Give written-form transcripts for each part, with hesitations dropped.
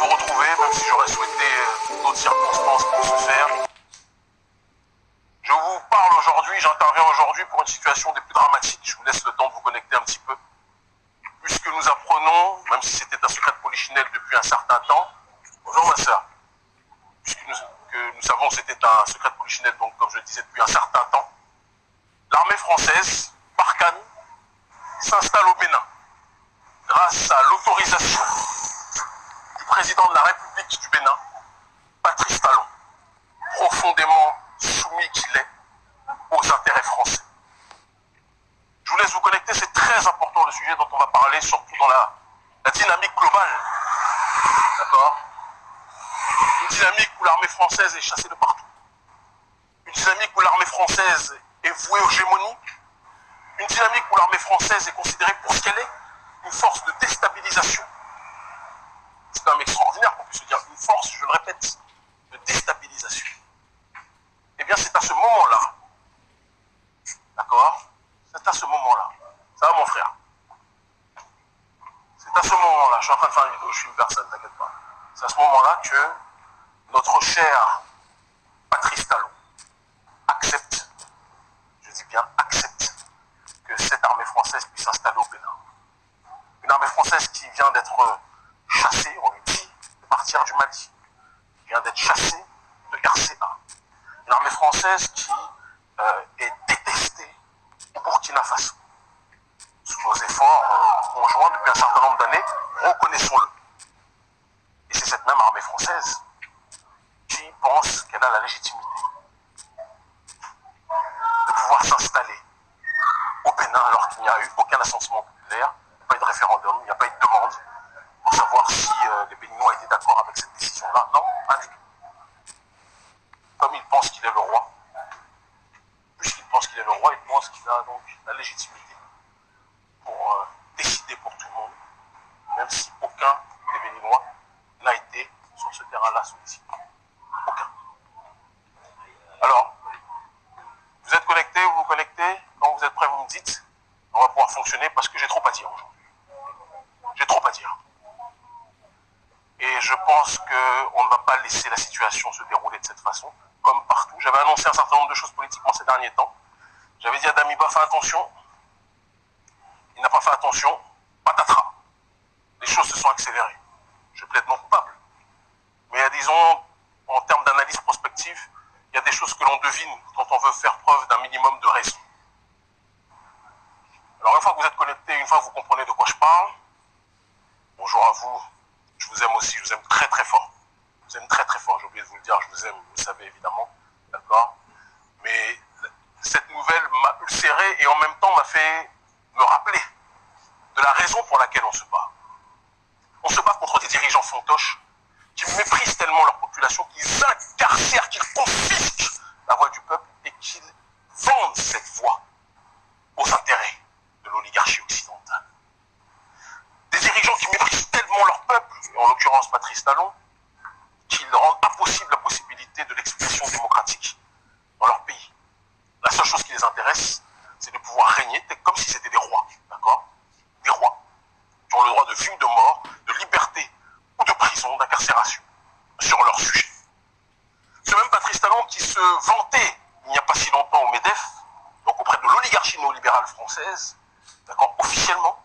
vous retrouver, même si j'aurais souhaité d'autres circonstances pour ce faire. Je vous parle aujourd'hui, j'interviens aujourd'hui pour une situation des plus dramatiques. Je vous laisse le temps de vous connecter un petit peu. Puisque nous apprenons, même si c'était un secret de polichinelle depuis un certain temps, bonjour ma sœur, puisque nous savons que c'était un secret de polichinelle, donc comme je le disais depuis un certain temps, l'armée française, Barkhane, s'installe au Bénin grâce à l'autorisation du président de la République du Bénin, Patrice Talon, profondément soumis qu'il est aux intérêts français. Je vous laisse vous connecter, c'est très important le sujet dont on va parler, surtout dans la dynamique globale. D'accord? Une dynamique où l'armée française est chassée de partout. Une dynamique où l'armée française est vouée aux gémonies. Une dynamique où l'armée française est considérée pour ce qu'elle est, une force de déstabilisation. C'est quand même extraordinaire qu'on puisse se dire une force, je le répète, de déstabilisation. Eh bien, c'est à ce moment-là, d'accord? C'est à ce moment-là. Ça va, mon frère? C'est à ce moment-là, je suis en train de faire une vidéo, je suis une personne, t'inquiète pas. C'est à ce moment-là que notre cher Patrice Talon accepte, je dis bien accepte, que cette armée française puisse s'installer au Bénin. Une armée française qui vient d'être chassée, on lui dit, de partir du Mali, qui vient d'être chassée de RCA. Une armée française qui est détestée au Burkina Faso. Sous nos efforts conjoints depuis un certain nombre d'années, reconnaissons-le. Et c'est cette même armée française qui pense qu'elle a la légitimité de pouvoir s'installer au Bénin alors qu'il n'y a eu aucun assentiment populaire, il n'y a pas eu de référendum, il n'y a pas eu de demande pour savoir si les Béninois étaient d'accord avec cette décision-là. Non, pas du tout. Comme il pense qu'il est le roi, puisqu'il pense qu'il est le roi, il pense qu'il a donc la légitimité pour décider pour tout le monde, même si aucun des Béninois n'a été sur ce terrain-là sollicité. Aucun. Alors, vous êtes connectés, vous vous connectez, quand vous êtes prêts, vous me dites, on va pouvoir fonctionner parce que j'ai trop à dire aujourd'hui. J'ai trop à dire. Et je pense qu'on ne va pas laisser la situation se dérouler de cette façon, comme partout. J'avais annoncé un certain nombre de choses politiquement ces derniers temps. J'avais dit à Damiba, fais attention. Il n'a pas fait attention. Patatras. Les choses se sont accélérées. Je plaide non coupable. Mais disons, en termes d'analyse prospective, il y a des choses que l'on devine quand on veut faire preuve d'un minimum de raison. Alors une fois que vous êtes connectés, une fois que vous comprenez de quoi je parle, bonjour à vous, je vous aime aussi, je vous aime très très fort. Je vous aime très très fort, j'ai oublié de vous le dire, je vous aime, vous le savez évidemment, d'accord? Mais cette nouvelle m'a ulcéré et en même temps m'a fait me rappeler de la raison pour laquelle on se bat. On se bat contre des dirigeants fantoches qui méprisent tellement leur population, qu'ils incarcèrent, qu'ils confisquent la voix du peuple et qu'ils vendent cette voix aux intérêts de l'oligarchie occidentale. Des dirigeants qui méprisent tellement leur peuple, et en l'occurrence Patrice Talon, qu'ils rendent impossible la possibilité de l'expression démocratique dans leur pays. La seule chose qui les intéresse, c'est de pouvoir régner comme si c'était des rois, d'accord? Des rois qui ont le droit de vie ou de mort, de liberté ou de prison, d'incarcération sur leur sujet. Ce même Patrice Talon qui se vantait, il n'y a pas si longtemps au MEDEF, donc auprès de l'oligarchie néolibérale française, d'accord, officiellement,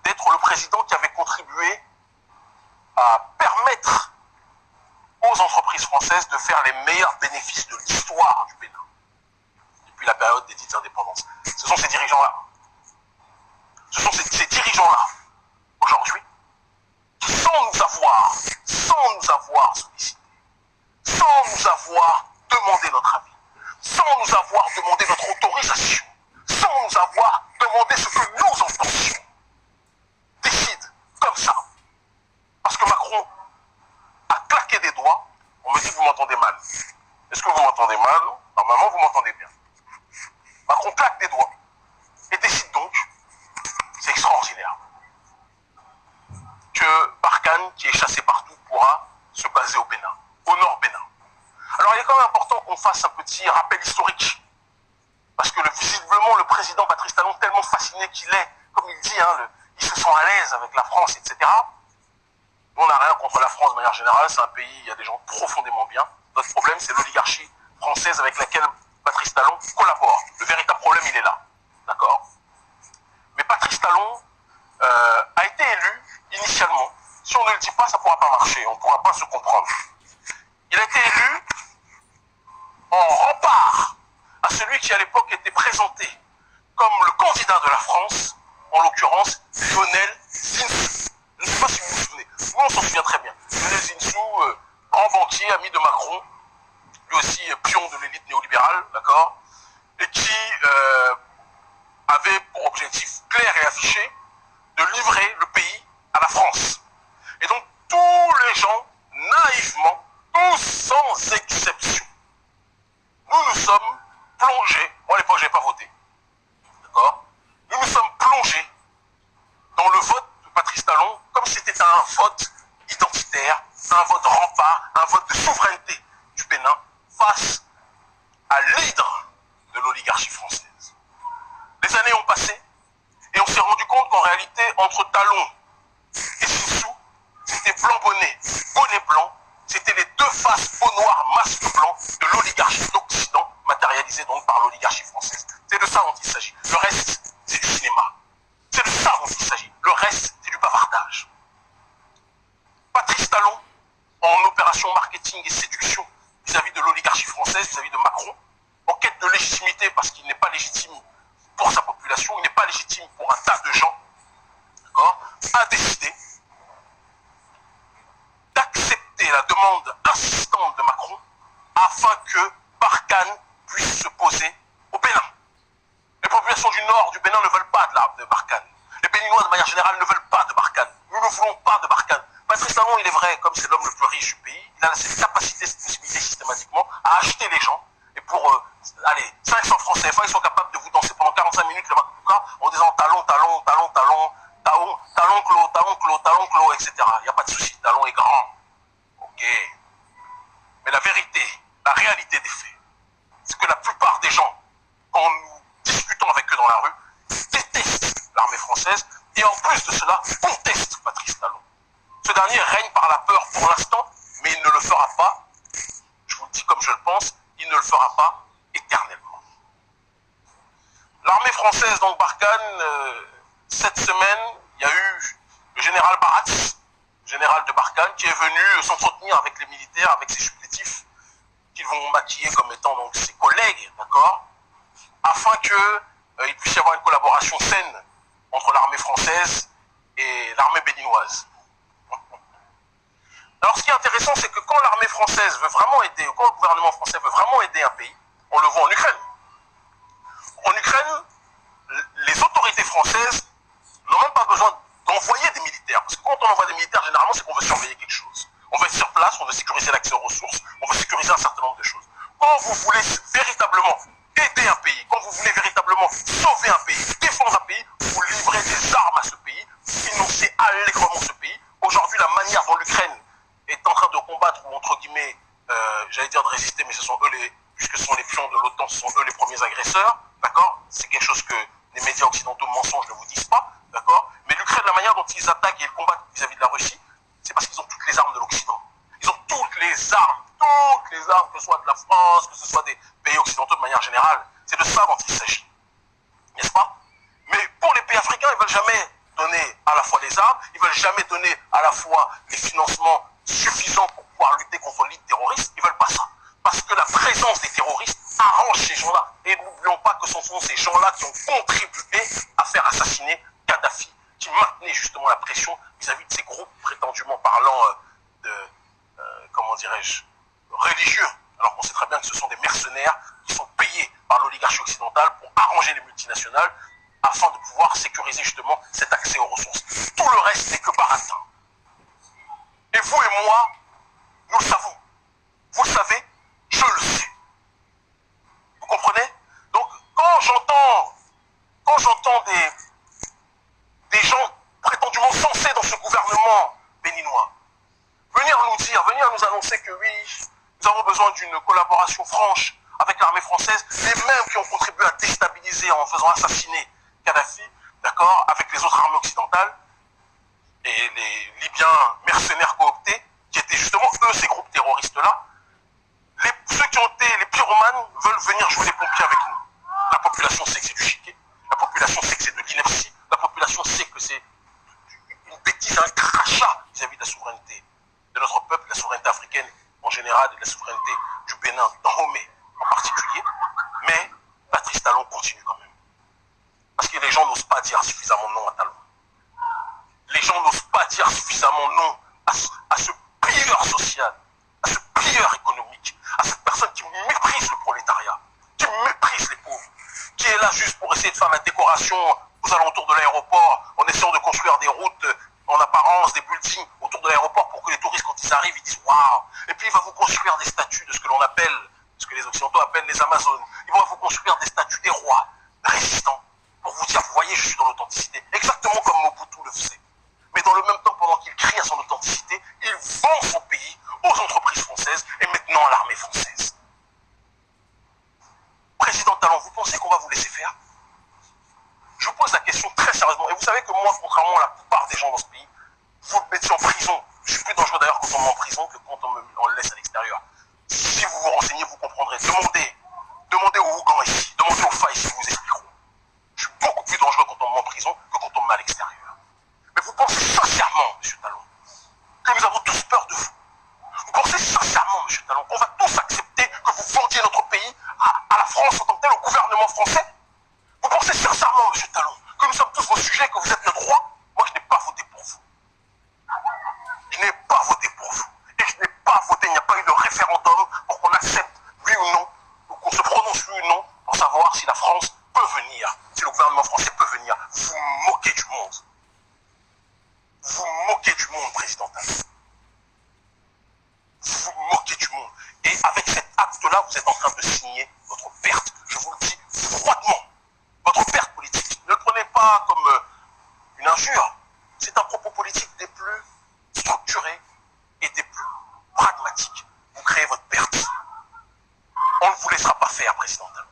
d'être le président qui avait contribué à permettre aux entreprises françaises de faire les meilleurs bénéfices de l'histoire du Bénin, depuis la période des dites indépendances. Ce sont ces dirigeants-là. Ce sont ces dirigeants-là, aujourd'hui, qui sans nous avoir sollicité, sans nous avoir demandé notre avis, sans nous avoir demandé notre autorisation, sans nous avoir demandé ce que nous en pensions, décident comme ça. Parce que Macron a claqué des doigts, on me dit que vous m'entendez mal. Est-ce que vous m'entendez mal? Normalement, vous m'entendez bien. Macron claque des doigts et décide donc, c'est extraordinaire, que Barkhane, qui est chassé partout, pourra se baser au Bénin, au nord Bénin. Alors il est quand même important qu'on fasse un petit rappel historique, parce que visiblement le président Patrice Talon, tellement fasciné qu'il est, comme il dit, il se sent à l'aise avec la France, etc., Nous, on n'a rien contre la France de manière générale, c'est un pays, il y a des gens profondément bien. Notre problème, c'est l'oligarchie française avec laquelle Patrice Talon collabore. Le véritable problème, il est là. D'accord? Mais Patrice Talon a été élu initialement. Si on ne le dit pas, ça ne pourra pas marcher, on ne pourra pas se comprendre. Il a été élu en rempart à celui qui à l'époque était présenté comme le candidat de la France, en l'occurrence Lionel Zinsou. Je ne sais pas si vous vous souvenez, nous on s'en souvient très bien. Lionel Zinsou, grand banquier, ami de Macron, lui aussi pion de l'élite néolibérale, d'accord, et qui avait pour objectif clair et affiché de livrer le pays à la France. Et donc tous les gens, naïvement, tous sans exception, nous sommes plongés, moi à l'époque je n'ai pas voté, d'accord, nous sommes plongés dans le vote de Patrice Talon comme si c'était un vote identitaire, un vote rempart, un vote de souveraineté du Bénin face à l'hydre de l'oligarchie française. Les années ont passé et on s'est rendu compte qu'en réalité, entre Talon et Zinsou, c'était blanc bonnet, bonnet blanc, c'était les deux faces peau noire, masque blanc de l'oligarchie d'Occident, matérialisée donc par l'oligarchie française. C'est de ça dont il s'agit. Le reste, c'est du cinéma. C'est de ça dont il s'agit. Le reste, c'est du bavardage. Patrice Talon, en opération marketing et séduction vis-à-vis de l'oligarchie française, vis-à-vis de Macron, en quête de légitimité parce qu'il n'est pas légitime pour sa population, il n'est pas légitime pour un tas de gens, d'accord, a décidé d'accepter la demande insistante de Macron afin que Barkhane puisse se poser au Bénin. Les populations du nord du Bénin ne veulent pas de Barkhane. Les Béninois, de manière générale, ne veulent pas de Barkhane. Nous ne voulons pas de Barkhane. Patrice Talon, il est vrai, comme c'est l'homme le plus riche du pays, il a cette capacité, cette possibilité systématiquement à acheter les gens. Et pour, 500 francs CFA, ils sont capables de vous danser pendant 45 minutes le Makuka en disant talon, talon, talon, talon, talon, talon, clos, talon, clos, talon, clos, etc. Il n'y a pas de souci, talon est grand. Ok. Mais la vérité, la réalité des faits, c'est que la plupart des gens, quand nous discutons avec eux dans la rue, détestent l'armée française et en plus de cela, contestent Patrice Talon. Ce dernier règne par la peur pour l'instant, mais il ne le fera pas, je vous le dis comme je le pense, il ne le fera pas éternellement. L'armée française, donc Barkhane, cette semaine, il y a eu le général Baratz, général de Barkhane, qui est venu s'entretenir avec les militaires, avec ses supplétifs, qu'ils vont maquiller comme étant donc ses collègues, d'accord, afin qu'il puisse y avoir une collaboration saine entre l'armée française et l'armée béninoise. Alors ce qui est intéressant, c'est que quand l'armée française veut vraiment aider, quand le gouvernement français veut vraiment aider un pays, on le voit en Ukraine. En Ukraine, les autorités françaises n'ont même pas besoin d'envoyer des militaires. Parce que quand on envoie des militaires, généralement, c'est qu'on veut surveiller quelque chose. On veut être sur place, on veut sécuriser l'accès aux ressources, on veut sécuriser un certain nombre de choses. Quand vous voulez véritablement aider un pays, quand vous voulez véritablement sauver un pays, défendre un pays, vous livrez des armes à ce pays, vous financez allègrement ce pays. Aujourd'hui, la manière dont l'Ukraine est en train de combattre, ou entre guillemets, j'allais dire de résister, mais puisque ce sont les pions de l'OTAN, ce sont eux les premiers agresseurs, d'accord? C'est quelque chose que les médias occidentaux mensonges ne vous disent pas, d'accord? Mais l'Ukraine, la manière dont ils attaquent et ils combattent vis-à-vis de la Russie, c'est parce qu'ils ont toutes les armes de l'Occident. Ils ont toutes les armes, que ce soit de la France, que ce soit des pays occidentaux de manière générale. C'est de ça dont il s'agit, n'est-ce pas? Mais pour les pays africains, ils ne veulent jamais donner à la fois les armes, ils ne veulent jamais donner à la fois les financements suffisants pour pouvoir lutter contre l'élite terroriste, ils ne veulent pas ça. Parce que la présence des terroristes arrange ces gens-là. Et n'oublions pas que ce sont ces gens-là qui ont contribué à faire assassiner Kadhafi, qui maintenaient justement la pression vis-à-vis de ces groupes prétendument parlant comment dirais-je, religieux. Alors qu'on sait très bien que ce sont des mercenaires qui sont payés par l'oligarchie occidentale pour arranger les multinationales afin de pouvoir sécuriser justement cet accès aux ressources. Tout le reste n'est que baratin. Et vous et moi, nous le savons. Vous le savez, je le sais. Vous comprenez? Donc, quand j'entends des gens prétendument sensés dans ce gouvernement béninois venir nous annoncer que oui, nous avons besoin d'une collaboration franche avec l'armée française, les mêmes qui ont contribué à déstabiliser en faisant assassiner Kadhafi, d'accord, avec les autres armées occidentales, et les Libyens bien mercenaires cooptés, qui étaient justement eux, ces groupes terroristes-là. Ceux qui ont été les pyromanes veulent venir jouer les pompiers avec nous. La population sait que c'est du chiquet, la population sait que c'est de l'inertie, la population sait que c'est une bêtise, un crachat vis-à-vis de la souveraineté de notre peuple, la souveraineté africaine en général et la souveraineté du Bénin, d'Ahomey en particulier. Mais Patrice Talon continue quand même. Parce que les gens n'osent pas dire suffisamment non à Talon. Les gens n'osent pas dire suffisamment non à ce pilleur social, à ce pilleur économique, à cette personne qui méprise le prolétariat, qui méprise les pauvres, qui est là juste pour essayer de faire la décoration aux alentours de l'aéroport, en essayant de construire des routes en apparence, des buildings autour de l'aéroport pour que les touristes, quand ils arrivent, ils disent waouh. Et puis il va vous construire des statues de ce que l'on appelle, ce que les Occidentaux appellent les Amazones. Il va vous construire des statues des rois résistants pour vous dire, vous voyez, je suis dans l'authenticité. Exactement comme Mobutu le faisait. Mais dans le même temps, pendant qu'il crie à son authenticité, il vend son pays aux entreprises françaises et maintenant à l'armée française. Président Talon, vous pensez qu'on va vous laisser faire? Je vous pose la question très sérieusement. Et vous savez que moi, contrairement à la plupart des gens dans ce pays, vous me mettez en prison. Je suis plus dangereux d'ailleurs quand on me met en prison que quand on le laisse à l'extérieur. Si vous vous renseignez, vous comprendrez. Demandez aux Ougans ici, demandez aux Failles si vous expliqueront. Je suis beaucoup plus dangereux quand on me met en prison que quand on me met à l'extérieur. Mais vous pensez sincèrement, M. Talon, que nous avons tous peur de vous? Vous pensez sincèrement, M. Talon, qu'on va tous accepter que vous vendiez notre pays à la France en tant que tel, au gouvernement français? Vous pensez sincèrement, M. Talon, que nous sommes tous vos sujets, que vous êtes notre roi? Moi, je n'ai pas voté pour vous. Je n'ai pas voté pour vous. Et je n'ai pas voté, il n'y a pas eu de référendum pour qu'on accepte, oui ou non, ou qu'on se prononce oui ou non, pour savoir si la France peut venir, si le gouvernement français peut venir. Vous moquez du monde. Vous moquez du monde, président Talon. Vous moquez du monde. Et avec cet acte-là, vous êtes en train de signer votre perte. Je vous le dis froidement. Votre perte politique. Ne le prenez pas comme une injure. C'est un propos politique des plus structurés et des plus pragmatiques. Vous créez votre perte. On ne vous laissera pas faire, président Talon.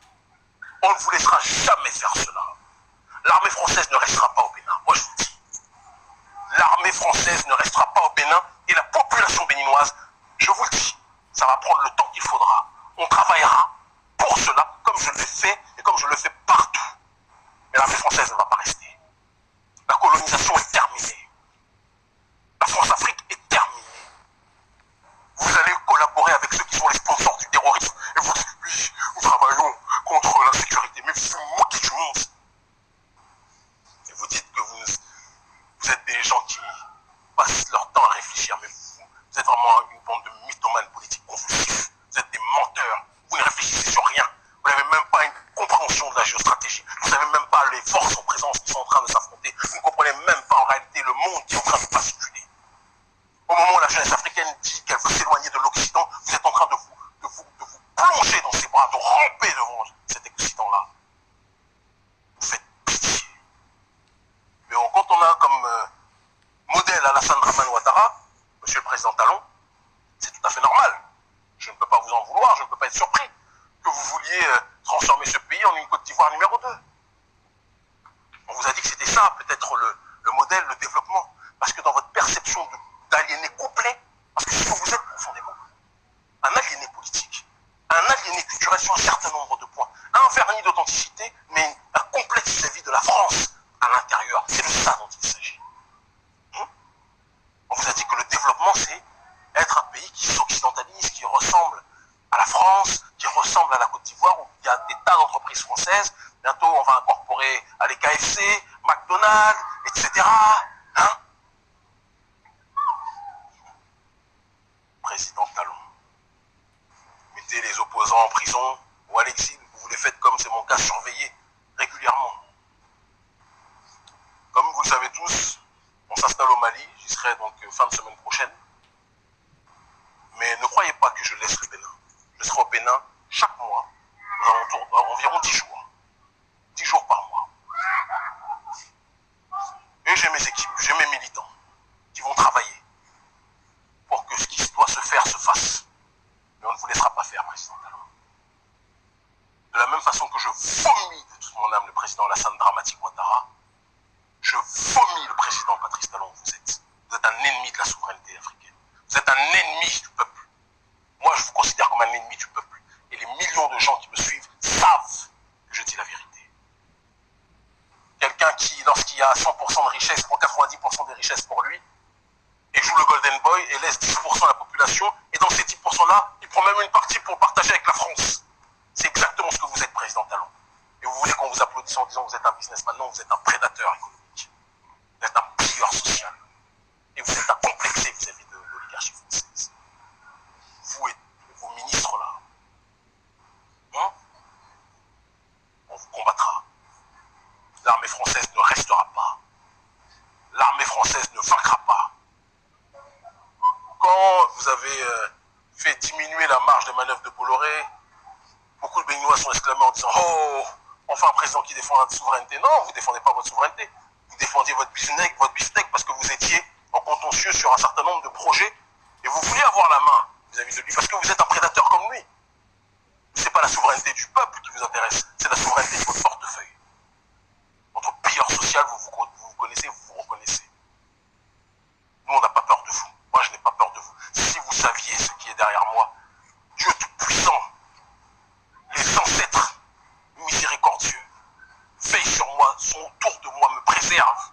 On ne vous laissera jamais faire cela. L'armée française ne restera pas au Bénin. Moi, je vous le dis. L'armée française ne restera pas au Bénin et la population béninoise, je vous le dis, ça va prendre le temps qu'il faudra. On travaillera pour cela, comme je l'ai fait et comme je le fais partout. Mais l'armée française ne va pas rester. La colonisation est terminée. La France-Afrique est terminée. Vous allez collaborer avec ceux qui sont les sponsors du terrorisme. Et vous dites, oui, nous travaillons contre l'insécurité. Mais vous vous moquez du monde. Et vous dites que vous êtes des gens qui passent leur temps à réfléchir. Mais vous êtes vraiment une bande de mythomanes politiques convulsifs. Vous êtes des menteurs. Vous ne réfléchissez sur rien. Vous n'avez même pas une compréhension de la géostratégie. Vous n'avez même pas les forces en présence qui sont en train de s'affronter. Vous ne comprenez même pas en réalité le monde qui est en train de basculer. Au moment où la jeunesse africaine dit qu'elle veut s'éloigner de l'Occident, vous êtes en train de vous plonger dans ses bras, de ramper devant cet Occident-là. Vous faites pitié. Mais bon, quand on a comme modèle Alassane Dramane Ouattara, Monsieur le Président Talon, c'est tout à fait normal. Je ne peux pas vous en vouloir, je ne peux pas être surpris que vous vouliez transformer ce pays en une Côte d'Ivoire numéro 2. On vous a dit que c'était ça, peut-être le modèle, le développement. Parce que dans votre perception d'aliéné complet, parce que c'est ce que vous êtes profondément, un aliéné politique, un aliéné culturel sur un certain nombre de points, un vernis d'authenticité, mais un complexe vis-à-vis de la France à l'intérieur. C'est de ça dont il s'agit. On vous a dit que le développement, c'est être un pays qui s'occidentalise, qui ressemble à la France, qui ressemble à la Côte d'Ivoire, où il y a des tas d'entreprises françaises. Bientôt, on va incorporer à les KFC, McDonald's, etc. Hein? Président Talon, mettez les opposants en prison ou à l'exil. Vous les faites, comme c'est mon cas, surveiller régulièrement. Comme vous le savez tous, on s'installe au Mali. J'y serai donc fin de semaine prochaine. Mais ne croyez pas que je laisse le Bénin. Je serai au Bénin chaque mois, environ 10 jours. 10 jours par mois. Et j'ai mes équipes, j'ai mes militants qui vont travailler pour que ce qui doit se faire se fasse. Mais on ne vous laissera pas faire, président Talon. De la même façon que je vomis de toute mon âme le président Alassane Dramane Ouattara, je vomis le président Patrice Talon. Vous êtes un ennemi de la 100% de richesse, prend 90% des richesses pour lui, et joue le Golden Boy, et laisse 10% à la population, et dans ces 10%-là, il prend même une partie pour partager avec la France. C'est exactement ce que vous êtes, président Talon. Et vous voulez qu'on vous applaudisse en disant que vous êtes un businessman? Non, vous êtes un prédateur économique. Vous êtes un pilleur social. Et vous êtes incomplexé vis-à-vis de l'oligarchie française. Vous et vos ministres là, hein? On vous combattra. L'armée française ne restera pas. L'armée française ne vaincra pas. Quand vous avez fait diminuer la marge de manœuvre de Bolloré, beaucoup de Béninois sont exclamés en disant « Oh, enfin un président qui défend notre souveraineté ». Non, vous ne défendez pas votre souveraineté. Vous défendiez votre beefsteak parce que vous étiez en contentieux sur un certain nombre de projets et vous vouliez avoir la main vis-à-vis de lui parce que vous êtes un prédateur comme lui. Ce n'est pas la souveraineté du peuple qui vous intéresse, c'est la souveraineté de votre portefeuille. Votre pilleur social, vous connaissez, vous vous reconnaissez. Nous, on n'a pas peur de vous. Moi, je n'ai pas peur de vous. Si vous saviez ce qui est derrière moi, Dieu Tout-Puissant, les ancêtres miséricordieux, veillent sur moi, sont autour de moi, me préservent.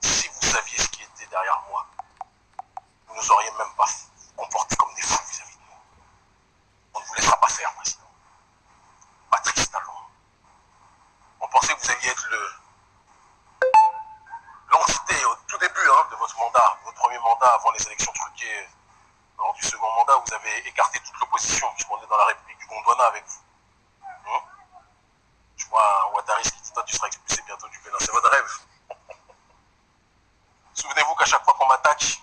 Si vous saviez ce qui était derrière moi, vous ne nous auriez même pas comporté comme des fous vis-à-vis de nous. On ne vous laissera pas faire, président. Patrice Talon. On pensait que vous alliez être l'entité au tout début de votre mandat, votre premier mandat avant les élections truquées. Lors du second mandat, vous avez écarté toute l'opposition, puisqu'on est dans la République du Gondwana avec vous. Je vois un Ouattari qui dit « Toi, tu seras expulsé bientôt du Bénin ». C'est votre rêve. Souvenez-vous qu'à chaque fois qu'on m'attaque,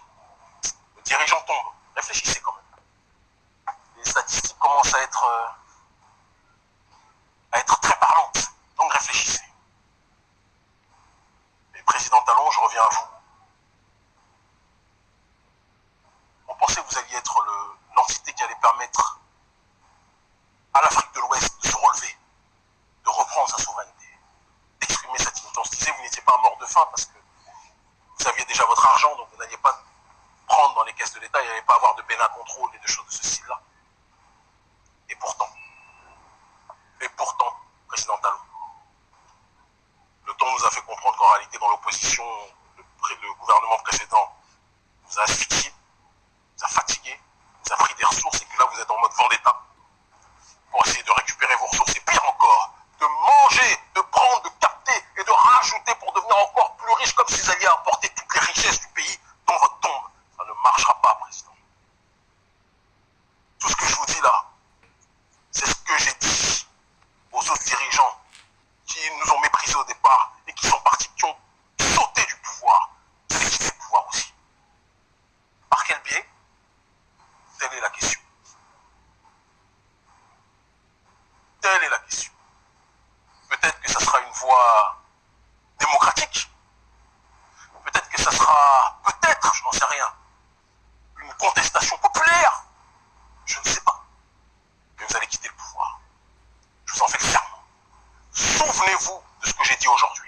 le dirigeant tombe. Réfléchissez quand même. Les statistiques commencent à être très parlantes. Donc réfléchissez. Mais président Talon, je reviens à vous. On pensait que vous alliez être l'entité qui allait permettre à l'Afrique de l'Ouest de se relever, de reprendre sa souveraineté, d'exprimer sa dignité. On se disait que vous n'étiez pas mort de faim parce que vous aviez déjà votre argent, donc vous n'alliez pas prendre dans les caisses de l'État, il n'y allait pas avoir de Bénin contrôle et de choses de ce style-là. Et pourtant, président Talon, le temps nous a fait comprendre qu'en réalité, dans l'opposition, le gouvernement précédent vous a asphyxié, vous a fatigué, vous a pris des ressources et que là, vous êtes en mode vendetta pour essayer de récupérer vos ressources et pire encore, de manger, de prendre, de capter et de rajouter pour devenir encore plus riche comme si vous alliez apporter